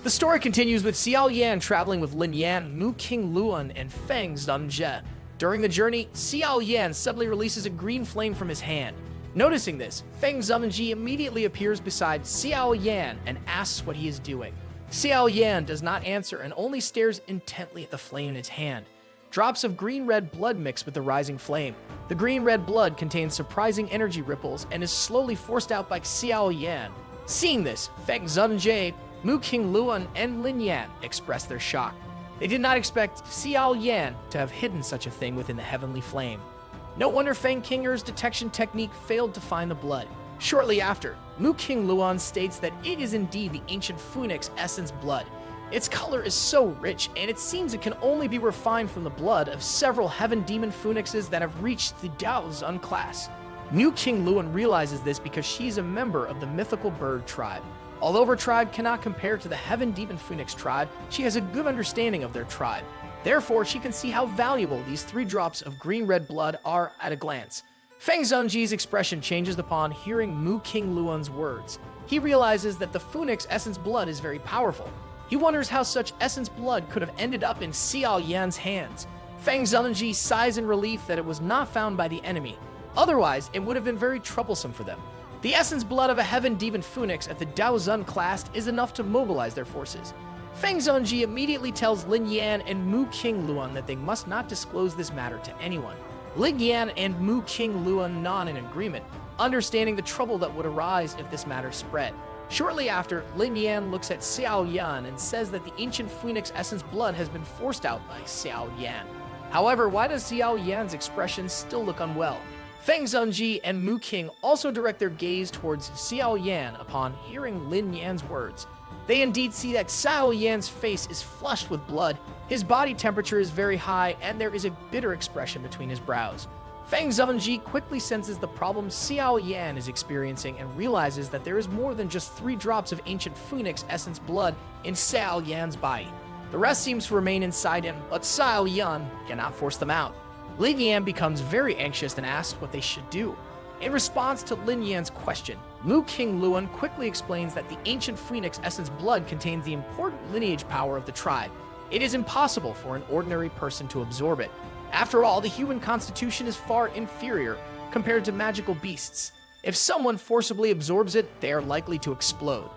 The story continues with Xiao Yan traveling with Lin Yan, Mu King Luan, and Feng Zunjie. During the journey, Xiao Yan suddenly releases a green flame from his hand. Noticing this, Feng Zunjie immediately appears beside Xiao Yan and asks what he is doing. Xiao Yan does not answer and only stares intently at the flame in his hand. Drops of green-red blood mix with the rising flame. The green-red blood contains surprising energy ripples and is slowly forced out by Xiao Yan. Seeing this, Feng Zunjie, Mu King Luan, and Lin Yan express their shock. They did not expect Xiao Yan to have hidden such a thing within the heavenly flame. No wonder Feng Kinger's detection technique failed to find the blood. Shortly after, Mu King Luan states that it is indeed the ancient phoenix essence blood. Its color is so rich, and it seems it can only be refined from the blood of several heaven demon phoenixes that have reached the bl00d class. Mu King Luan realizes this because she is a member of the mythical bird tribe. Although her tribe cannot compare to the heaven demon phoenix tribe, she has a good understanding of their tribe. Therefore, she can see how valuable these 3 drops of green-red blood are at a glance. Feng Zunjie's expression changes upon hearing Mu King Luan's words. He realizes that the phoenix essence blood is very powerful. He wonders how such essence blood could have ended up in Xiao Yan's hands. Feng Zunjie sighs in relief that it was not found by the enemy. Otherwise, it would have been very troublesome for them. The essence blood of a heaven demon phoenix at the bl00d class is enough to mobilize their forces. Feng Zunjie immediately tells Lin Yan and Mu King Luan that they must not disclose this matter to anyone. Lin Yan and Mu King Luan nod in agreement, understanding the trouble that would arise if this matter spread. Shortly after, Lin Yan looks at Xiao Yan and says that the ancient phoenix essence blood has been forced out by Xiao Yan. However, why does Xiao Yan's expression still look unwell? Feng Zunjie and Mu King also direct their gaze towards Xiao Yan upon hearing Lin Yan's words. They indeed see that Xiao Yan's face is flushed with blood, his body temperature is very high, and there is a bitter expression between his brows. Feng Zunjie quickly senses the problem Xiao Yan is experiencing and realizes that there is more than just 3 drops of ancient phoenix essence blood in Xiao Yan's body. The rest seems to remain inside him, but Xiao Yan cannot force them out. Lin Yan becomes very anxious and asks what they should do. In response to Lin Yan's question, Mu King Luan quickly explains that the ancient phoenix essence blood contains the important lineage power of the tribe. It is impossible for an ordinary person to absorb it. After all, the human constitution is far inferior compared to magical beasts. If someone forcibly absorbs it, they are likely to explode.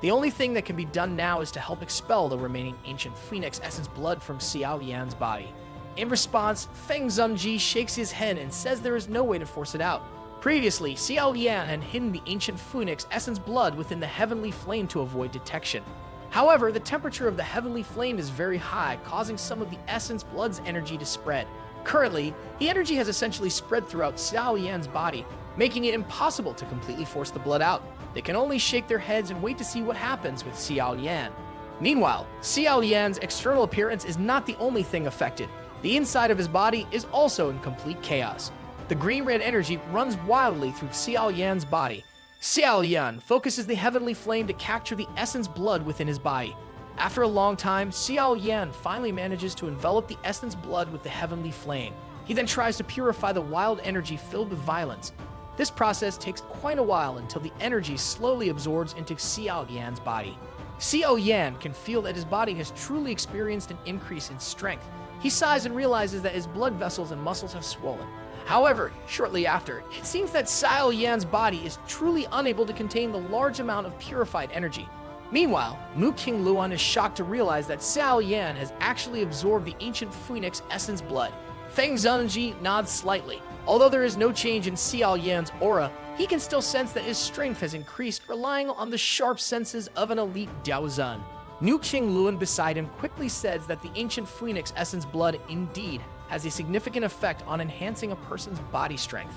The only thing that can be done now is to help expel the remaining ancient phoenix essence blood from Xiao Yan's body. In response, Feng Zunjie shakes his head and says there is no way to force it out. Previously, Xiao Yan had hidden the ancient phoenix essence blood within the heavenly flame to avoid detection. However, the temperature of the heavenly flame is very high, causing some of the essence blood's energy to spread. Currently, the energy has essentially spread throughout Xiao Yan's body, making it impossible to completely force the blood out. They can only shake their heads and wait to see what happens with Xiao Yan. Meanwhile, Xiao Yan's external appearance is not the only thing affected. The inside of his body is also in complete chaos. The green-red energy runs wildly through Xiao Yan's body. Xiao Yan focuses the heavenly flame to capture the essence blood within his body. After a long time, Xiao Yan finally manages to envelop the essence blood with the heavenly flame. He then tries to purify the wild energy filled with violence. This process takes quite a while until the energy slowly absorbs into Xiao Yan's body. Xiao Yan can feel that his body has truly experienced an increase in strength. He sighs and realizes that his blood vessels and muscles have swollen. However, shortly after, it seems that Xiao Yan's body is truly unable to contain the large amount of purified energy. Meanwhile, Mu King Luan is shocked to realize that Xiao Yan has actually absorbed the ancient phoenix essence blood. Feng Zunjie nods slightly. Although there is no change in Xiao Yan's aura, he can still sense that his strength has increased, relying on the sharp senses of an elite bl00d. Mu King Luan beside him quickly says that the ancient phoenix essence blood indeed has a significant effect on enhancing a person's body strength.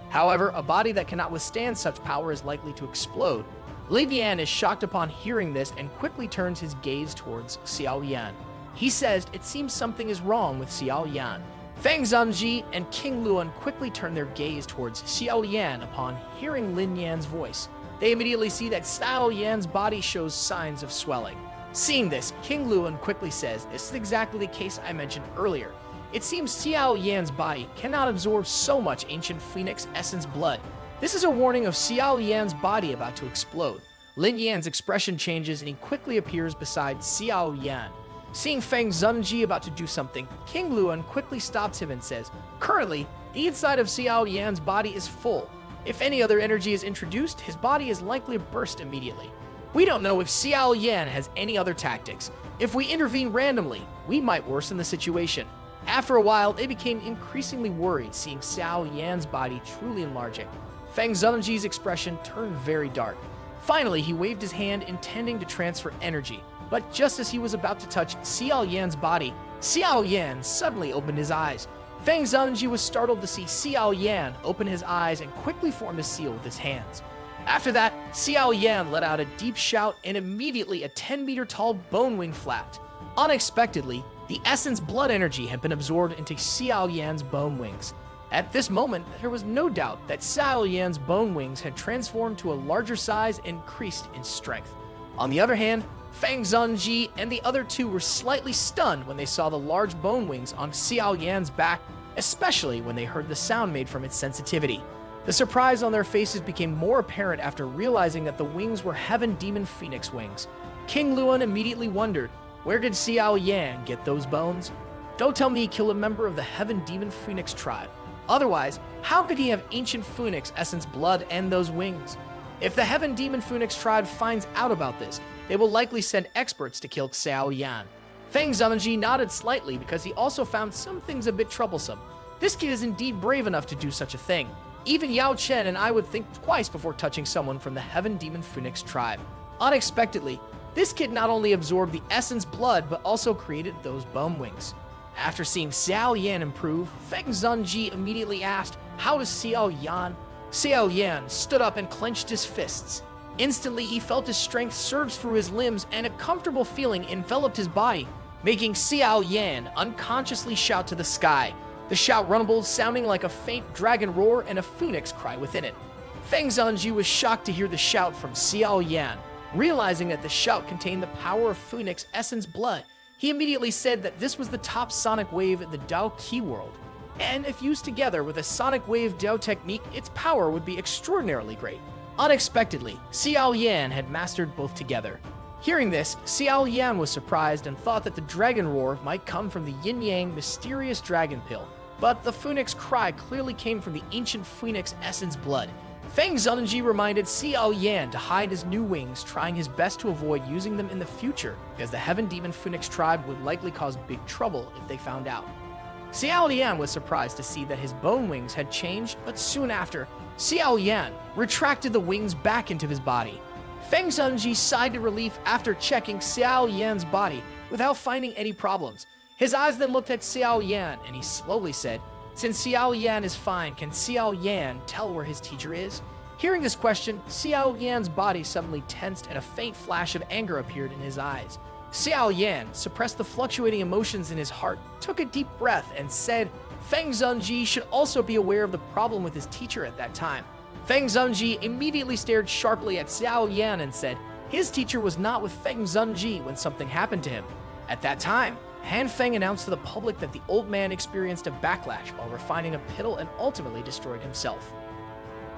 However, a body that cannot withstand such power is likely to explode. Lin Yan is shocked upon hearing this and quickly turns his gaze towards Xiao Yan. He says it seems something is wrong with Xiao Yan. Feng Zunjie and King Luan quickly turn their gaze towards Xiao Yan upon hearing Lin Yan's voice. They immediately see that Xiao Yan's body shows signs of swelling. Seeing this, King Luan quickly says, "This is exactly the case I mentioned earlier. It seems Xiao Yan's body cannot absorb so much ancient phoenix essence blood. This is a warning of Xiao Yan's body about to explode. Lin Yan's expression changes and he quickly appears beside Xiao Yan. Seeing Feng Zhenji about to do something, King Luan quickly stops him and says, "Currently, the inside of Xiao Yan's body is full. If any other energy is introduced, his body is likely to burst immediately. We don't know if Xiao Yan has any other tactics. If we intervene randomly, we might worsen the situation." After a while, they became increasingly worried, seeing Xiao Yan's body truly enlarging. Feng Zhenji's expression turned very dark. Finally, he waved his hand, intending to transfer energy. But just as he was about to touch Xiao Yan's body, Xiao Yan suddenly opened his eyes. Feng Zhenji was startled to see Xiao Yan open his eyes and quickly form a seal with his hands. After that, Xiao Yan let out a deep shout and immediately a 10-meter-tall bone wing flapped. Unexpectedly, the essence blood energy had been absorbed into Xiao Yan's bone wings. At this moment, there was no doubt that Xiao Yan's bone wings had transformed to a larger size and increased in strength. On the other hand, Feng Zhenji and the other two were slightly stunned when they saw the large bone wings on Xiao Yan's back, especially when they heard the sound made from its sensitivity. The surprise on their faces became more apparent after realizing that the wings were Heaven Demon Phoenix wings. King Luan immediately wondered, where did Xiao Yan get those bones? Don't tell me he killed a member of the Heaven Demon Phoenix tribe. Otherwise, how could he have ancient Phoenix essence blood and those wings? If the Heaven Demon Phoenix tribe finds out about this, they will likely send experts to kill Xiao Yan. Feng Zhenji nodded slightly because he also found some things a bit troublesome. This kid is indeed brave enough to do such a thing. Even Yao Chen and I would think twice before touching someone from the Heaven Demon Phoenix tribe. Unexpectedly, this kid not only absorbed the essence blood, but also created those bone wings. After seeing Xiao Yan improve, Feng Zhenji immediately asked, "How does Xiao Yan?" Xiao Yan stood up and clenched his fists. Instantly, he felt his strength surge through his limbs and a comfortable feeling enveloped his body, making Xiao Yan unconsciously shout to the sky. The shout rumbled, sounding like a faint dragon roar and a phoenix cry within it. Feng Zhenji was shocked to hear the shout from Xiao Yan. Realizing that the shout contained the power of Phoenix Essence blood, he immediately said that this was the top sonic wave in the Dao Key world. And if used together with a sonic wave Dao technique, its power would be extraordinarily great. Unexpectedly, Xiao Yan had mastered both together. Hearing this, Xiao Yan was surprised and thought that the dragon roar might come from the yin-yang mysterious dragon pill, but the phoenix cry clearly came from the ancient phoenix essence blood. Feng Zhenji reminded Xiao Yan to hide his new wings, trying his best to avoid using them in the future, because the Heaven Demon Phoenix tribe would likely cause big trouble if they found out. Xiao Yan was surprised to see that his bone wings had changed, but soon after, Xiao Yan retracted the wings back into his body. Feng Zhenji sighed in relief after checking Xiao Yan's body without finding any problems. His eyes then looked at Xiao Yan and he slowly said, "Since Xiao Yan is fine, can Xiao Yan tell where his teacher is?" Hearing this question, Xiao Yan's body suddenly tensed and a faint flash of anger appeared in his eyes. Xiao Yan suppressed the fluctuating emotions in his heart, took a deep breath, and said Feng Zhenji should also be aware of the problem with his teacher at that time. Feng Zhenji immediately stared sharply at Xiao Yan and said his teacher was not with Feng Zhenji when something happened to him. At that time, Han Feng announced to the public that the old man experienced a backlash while refining a pill and ultimately destroyed himself.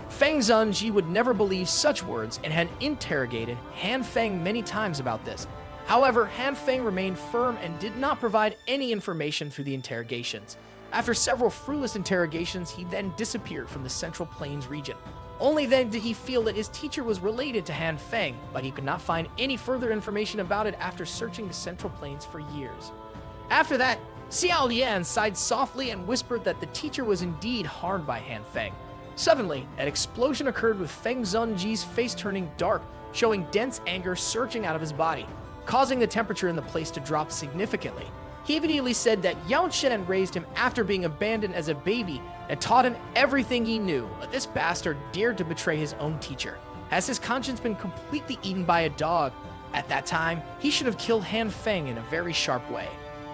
Feng Zhenji would never believe such words and had interrogated Han Feng many times about this. However, Han Feng remained firm and did not provide any information through the interrogations. After several fruitless interrogations, he then disappeared from the Central Plains region. Only then did he feel that his teacher was related to Han Feng, but he could not find any further information about it after searching the Central Plains for years. After that, Xiao Yan sighed softly and whispered that the teacher was indeed harmed by Han Feng. Suddenly, an explosion occurred with Feng Zhenji's face turning dark, showing dense anger surging out of his body, causing the temperature in the place to drop significantly. He immediately said that Yao Chen raised him after being abandoned as a baby and taught him everything he knew, but this bastard dared to betray his own teacher. Has his conscience been completely eaten by a dog? At that time, he should have killed Han Feng in a very sharp way.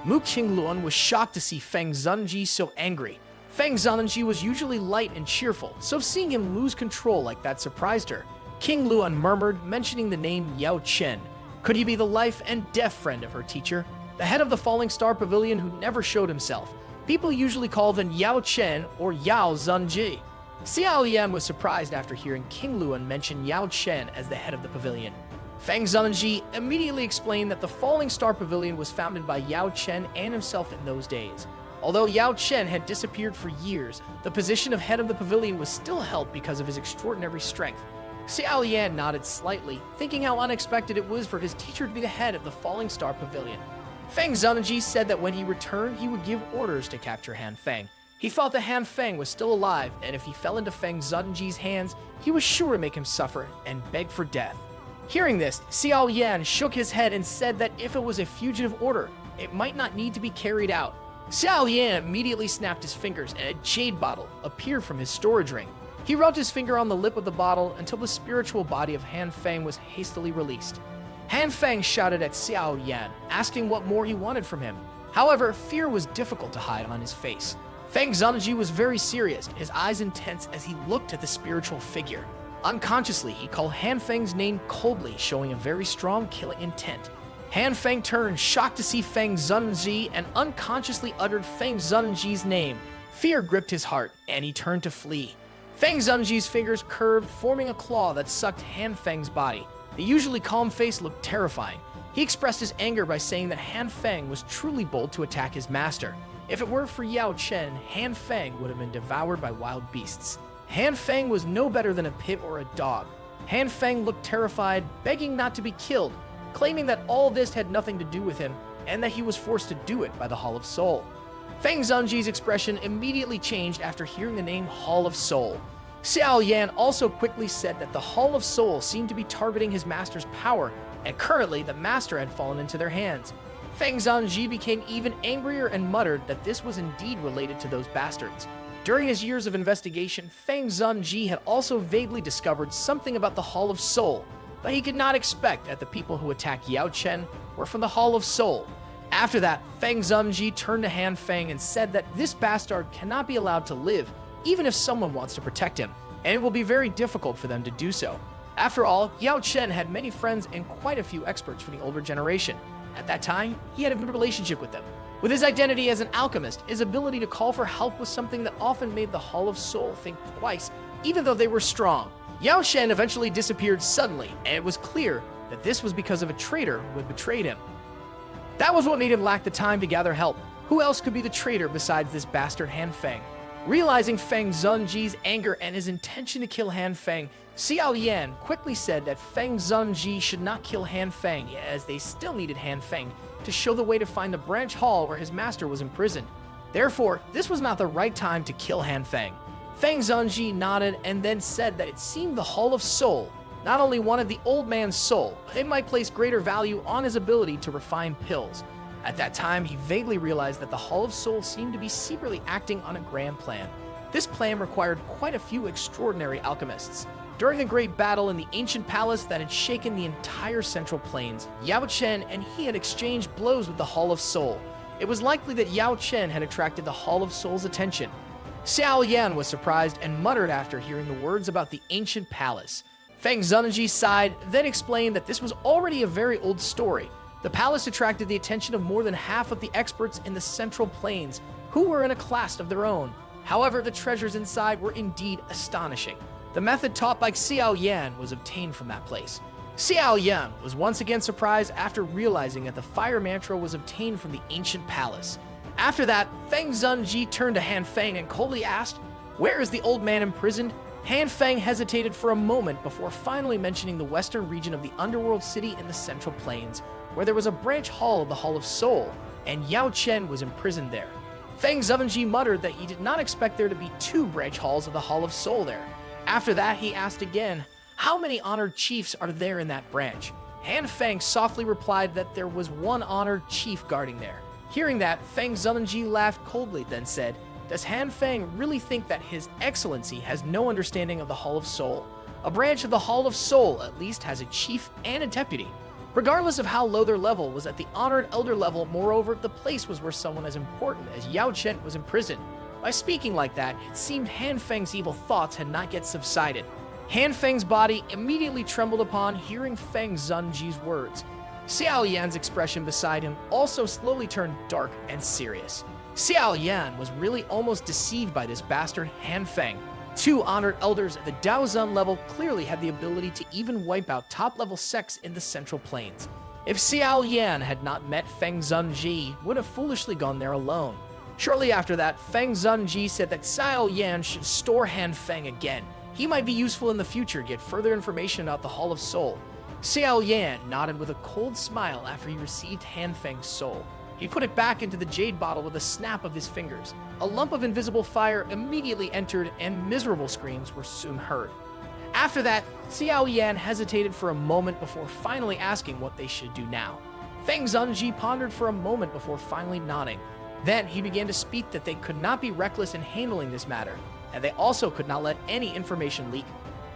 Mu Qingluan was shocked to see Feng Zhenji so angry. Feng Zhenji was usually light and cheerful, so seeing him lose control like that surprised her. King Luan murmured, mentioning the name Yao Chen. Could he be the life and death friend of her teacher? The head of the Falling Star Pavilion who never showed himself. People usually call them Yao Chen or Yao Zhenji. Xiao Yan was surprised after hearing King Luan mention Yao Chen as the head of the pavilion. Feng Zhenji immediately explained that the Falling Star Pavilion was founded by Yao Chen and himself in those days. Although Yao Chen had disappeared for years, the position of head of the pavilion was still held because of his extraordinary strength. Xiao Yan nodded slightly, thinking how unexpected it was for his teacher to be the head of the Falling Star Pavilion. Feng Zhenji said that when he returned, he would give orders to capture Han Feng. He thought that Han Feng was still alive, and if he fell into Feng Zhenji's hands, he was sure to make him suffer and beg for death. Hearing this, Xiao Yan shook his head and said that if it was a fugitive order, it might not need to be carried out. Xiao Yan immediately snapped his fingers and a jade bottle appeared from his storage ring. He rubbed his finger on the lip of the bottle until the spiritual body of Han Feng was hastily released. Han Feng shouted at Xiao Yan, asking what more he wanted from him. However, fear was difficult to hide on his face. Feng Zhenji was very serious, his eyes intense as he looked at the spiritual figure. Unconsciously, he called Han Feng's name coldly, showing a very strong killing intent. Han Feng turned, shocked to see Feng Zhenji, and unconsciously uttered Feng Zhenji's name. Fear gripped his heart, and he turned to flee. Feng Zhenji's fingers curved, forming a claw that sucked Han Feng's body. The usually calm face looked terrifying. He expressed his anger by saying that Han Feng was truly bold to attack his master. If it were for Yao Chen, Han Feng would have been devoured by wild beasts. Han Feng was no better than a pit or a dog. Han Feng looked terrified, begging not to be killed, claiming that all this had nothing to do with him and that he was forced to do it by the Hall of Soul. Feng Zhenji's expression immediately changed after hearing the name Hall of Soul. Xiao Yan also quickly said that the Hall of Soul seemed to be targeting his master's power, and currently the master had fallen into their hands. Feng Zhenji became even angrier and muttered that this was indeed related to those bastards. During his years of investigation, Feng Zhenji had also vaguely discovered something about the Hall of Soul, but he could not expect that the people who attacked Yao Chen were from the Hall of Soul. After that, Feng Zhenji turned to Han Feng and said that this bastard cannot be allowed to live, even if someone wants to protect him, and it will be very difficult for them to do so. After all, Yao Chen had many friends and quite a few experts from the older generation. At that time, he had a good relationship with them. With his identity as an alchemist, his ability to call for help was something that often made the Hall of Soul think twice, even though they were strong. Yao Chen eventually disappeared suddenly, and it was clear that this was because of a traitor who had betrayed him. That was what made him lack the time to gather help. Who else could be the traitor besides this bastard Han Feng? Realizing Feng Zhenji's anger and his intention to kill Han Feng, Xiao Yan quickly said that Feng Zhenji should not kill Han Feng, as they still needed Han Feng to show the way to find the branch hall where his master was imprisoned. Therefore, this was not the right time to kill Han Feng. Feng Zhenji nodded and then said that it seemed the Hall of Soul not only wanted the old man's soul, but it might place greater value on his ability to refine pills. At that time, he vaguely realized that the Hall of Soul seemed to be secretly acting on a grand plan. This plan required quite a few extraordinary alchemists. During the great battle in the ancient palace that had shaken the entire Central Plains, Yao Chen and he had exchanged blows with the Hall of Soul. It was likely that Yao Chen had attracted the Hall of Soul's attention. Xiao Yan was surprised and muttered after hearing the words about the ancient palace. Feng Zhenji sighed, then explained that this was already a very old story. The palace attracted the attention of more than half of the experts in the Central Plains, who were in a class of their own. However, the treasures inside were indeed astonishing. The method taught by Xiao Yan was obtained from that place. Xiao Yan was once again surprised after realizing that the fire mantra was obtained from the ancient palace. After that, Feng Zhenji turned to Han Feng and coldly asked, "Where is the old man imprisoned?" Han Feng hesitated for a moment before finally mentioning the western region of the underworld city in the Central Plains, where there was a branch hall of the Hall of Soul, and Yao Chen was imprisoned there. Feng Zhenji muttered that he did not expect there to be two branch halls of the Hall of Soul there. After that, he asked again, how many honored chiefs are there in that branch? Han Feng softly replied that there was one honored chief guarding there. Hearing that, Feng Zhenji laughed coldly, then said, "Does Han Feng really think that His Excellency has no understanding of the Hall of Soul? A branch of the Hall of Soul at least has a chief and a deputy. Regardless of how low their level was at the honored elder level, moreover, the place was where someone as important as Yao Chen was imprisoned." By speaking like that, it seemed Han Feng's evil thoughts had not yet subsided. Han Feng's body immediately trembled upon hearing Feng Zhenji's words. Xiao Yan's expression beside him also slowly turned dark and serious. Xiao Yan was really almost deceived by this bastard Han Feng. Two honored elders at the Daozun level clearly had the ability to even wipe out top-level sects in the Central Plains. If Xiao Yan had not met Feng Zunji, would have foolishly gone there alone. Shortly after that, Feng Zunji said that Xiao Yan should store Han Feng again. He might be useful in the future to get further information about the Hall of Soul. Xiao Yan nodded with a cold smile after he received Han Feng's soul. He put it back into the jade bottle with a snap of his fingers. A lump of invisible fire immediately entered and miserable screams were soon heard. After that, Xiao Yan hesitated for a moment before finally asking what they should do now. Feng Zunji pondered for a moment before finally nodding. Then he began to speak that they could not be reckless in handling this matter, and they also could not let any information leak.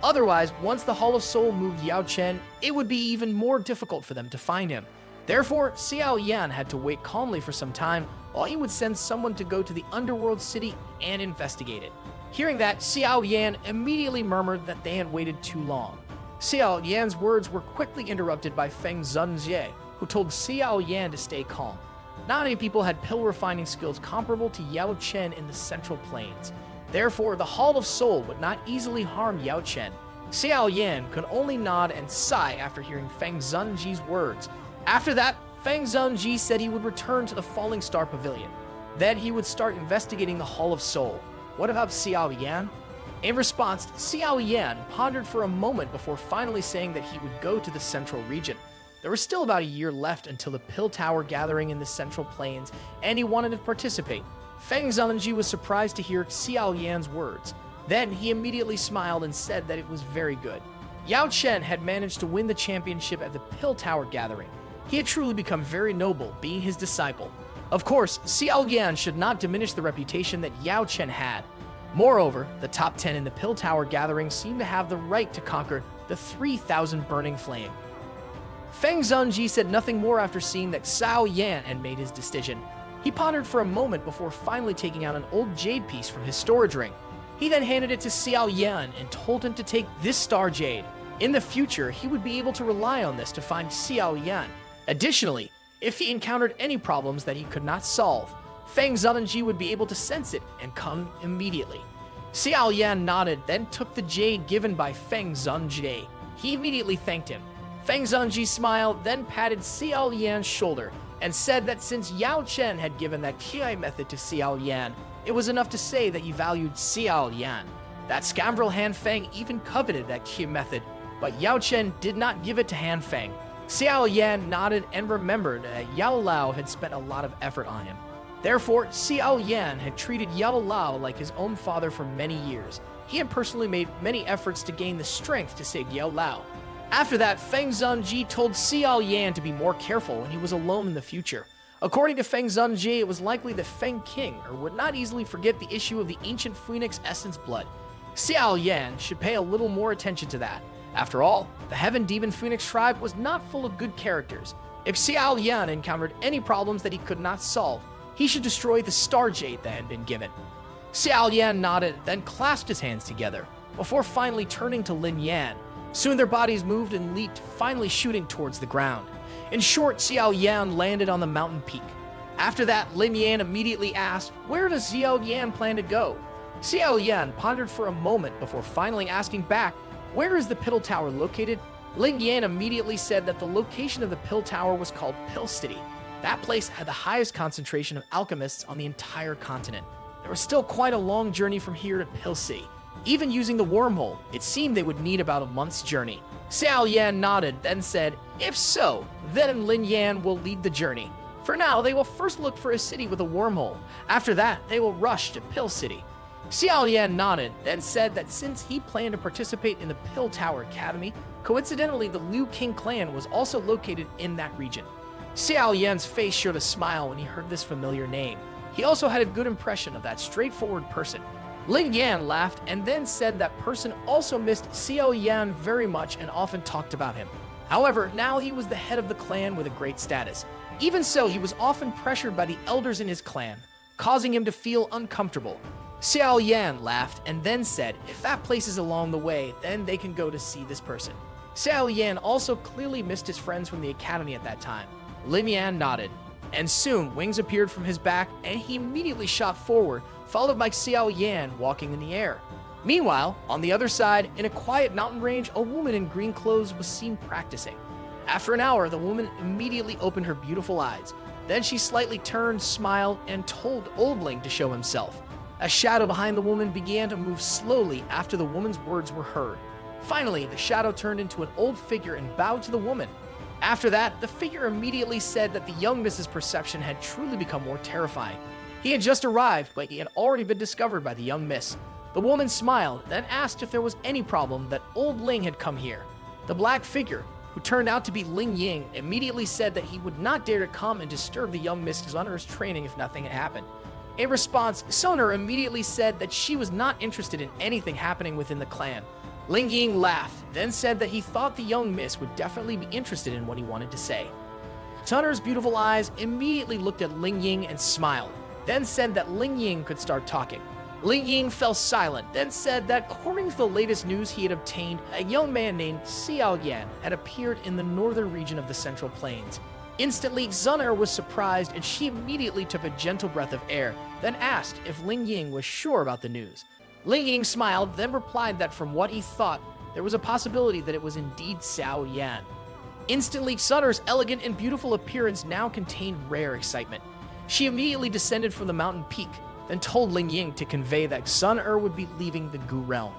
Otherwise, once the Hall of Soul moved Yao Chen, it would be even more difficult for them to find him. Therefore, Xiao Yan had to wait calmly for some time while he would send someone to go to the underworld city and investigate it. Hearing that, Xiao Yan immediately murmured that they had waited too long. Xiao Yan's words were quickly interrupted by Feng Zunjie, who told Xiao Yan to stay calm. Not many people had pill refining skills comparable to Yao Chen in the Central Plains. Therefore, the Hall of Soul would not easily harm Yao Chen. Xiao Yan could only nod and sigh after hearing Feng Zunji's words. After that, Feng Zunji said he would return to the Falling Star Pavilion. Then he would start investigating the Hall of Soul. What about Xiao Yan? In response, Xiao Yan pondered for a moment before finally saying that he would go to the Central region. There was still about a year left until the Pill Tower gathering in the Central Plains, and he wanted to participate. Feng Zunji was surprised to hear Xiao Yan's words. Then he immediately smiled and said that it was very good. Yao Chen had managed to win the championship at the Pill Tower gathering. He had truly become very noble, being his disciple. Of course, Xiao Yan should not diminish the reputation that Yao Chen had. Moreover, the top 10 in the Pill Tower gathering seemed to have the right to conquer the 3,000 burning flame. Feng Zunji said nothing more after seeing that Xiao Yan had made his decision. He pondered for a moment before finally taking out an old jade piece from his storage ring. He then handed it to Xiao Yan and told him to take this star jade. In the future, he would be able to rely on this to find Xiao Yan. Additionally, if he encountered any problems that he could not solve, Feng Zunji would be able to sense it and come immediately. Xiao Yan nodded, then took the jade given by Feng Zunji. He immediately thanked him. Feng Zunji smiled, then patted Xiao Yan's shoulder and said that since Yao Chen had given that Qi method to Xiao Yan, it was enough to say that he valued Xiao Yan. That scoundrel Han Feng even coveted that Qi method, but Yao Chen did not give it to Han Feng. Xiao Yan nodded and remembered that Yao Lao had spent a lot of effort on him. Therefore, Xiao Yan had treated Yao Lao like his own father for many years. He had personally made many efforts to gain the strength to save Yao Lao. After that, Feng Zunji told Xiao Yan to be more careful when he was alone in the future. According to Feng Zunji, it was likely that Feng King would not easily forget the issue of the ancient Phoenix Essence blood. Xiao Yan should pay a little more attention to that. After all, the Heaven Demon Phoenix tribe was not full of good characters. If Xiao Yan encountered any problems that he could not solve, he should destroy the Star Jade that had been given. Xiao Yan nodded, then clasped his hands together, before finally turning to Lin Yan. Soon their bodies moved and leaped, finally shooting towards the ground. In short, Xiao Yan landed on the mountain peak. After that, Lin Yan immediately asked, "Where does Xiao Yan plan to go?" Xiao Yan pondered for a moment before finally asking back, "Where is the Pill Tower located?" Lin Yan immediately said that the location of the Pill Tower was called Pill City. That place had the highest concentration of alchemists on the entire continent. There was still quite a long journey from here to Pill City. Even using the wormhole, it seemed they would need about a month's journey. Xiao Yan nodded, then said, "If so, then Lin Yan will lead the journey. For now, they will first look for a city with a wormhole. After that, they will rush to Pill City." Xiao Yan nodded, then said that since he planned to participate in the Pill Tower Academy, coincidentally the Liu King clan was also located in that region. Xiao Yan's face showed a smile when he heard this familiar name. He also had a good impression of that straightforward person. Lin Yan laughed and then said that person also missed Xiao Yan very much and often talked about him. However, now he was the head of the clan with a great status. Even so, he was often pressured by the elders in his clan, causing him to feel uncomfortable. Xiao Yan laughed and then said, if that place is along the way, then they can go to see this person. Xiao Yan also clearly missed his friends from the academy at that time. Lin Yan nodded, and soon wings appeared from his back and he immediately shot forward, followed by Xiao Yan walking in the air. Meanwhile, on the other side, in a quiet mountain range, a woman in green clothes was seen practicing. After an hour, the woman immediately opened her beautiful eyes. Then she slightly turned, smiled, and told Old Ling to show himself. A shadow behind the woman began to move slowly after the woman's words were heard. Finally, the shadow turned into an old figure and bowed to the woman. After that, the figure immediately said that the young Miss's perception had truly become more terrifying. He had just arrived, but he had already been discovered by the young Miss. The woman smiled, then asked if there was any problem that Old Ling had come here. The black figure, who turned out to be Ling Ying, immediately said that he would not dare to come and disturb the young Miss Xun'er's training if nothing had happened. In response, Xun'er immediately said that she was not interested in anything happening within the clan. Ling Ying laughed, then said that he thought the young Miss would definitely be interested in what he wanted to say. Xun'er's beautiful eyes immediately looked at Ling Ying and smiled, then said that Ling Ying could start talking. Ling Ying fell silent, then said that according to the latest news he had obtained, a young man named Xiao Yan had appeared in the northern region of the Central Plains. Instantly, Xun'er was surprised and she immediately took a gentle breath of air, then asked if Ling Ying was sure about the news. Ling Ying smiled, then replied that from what he thought, there was a possibility that it was indeed Xiao Yan. Instantly, Xun'er's elegant and beautiful appearance now contained rare excitement. She immediately descended from the mountain peak, then told Ling Ying to convey that Xun'er would be leaving the Gu realm.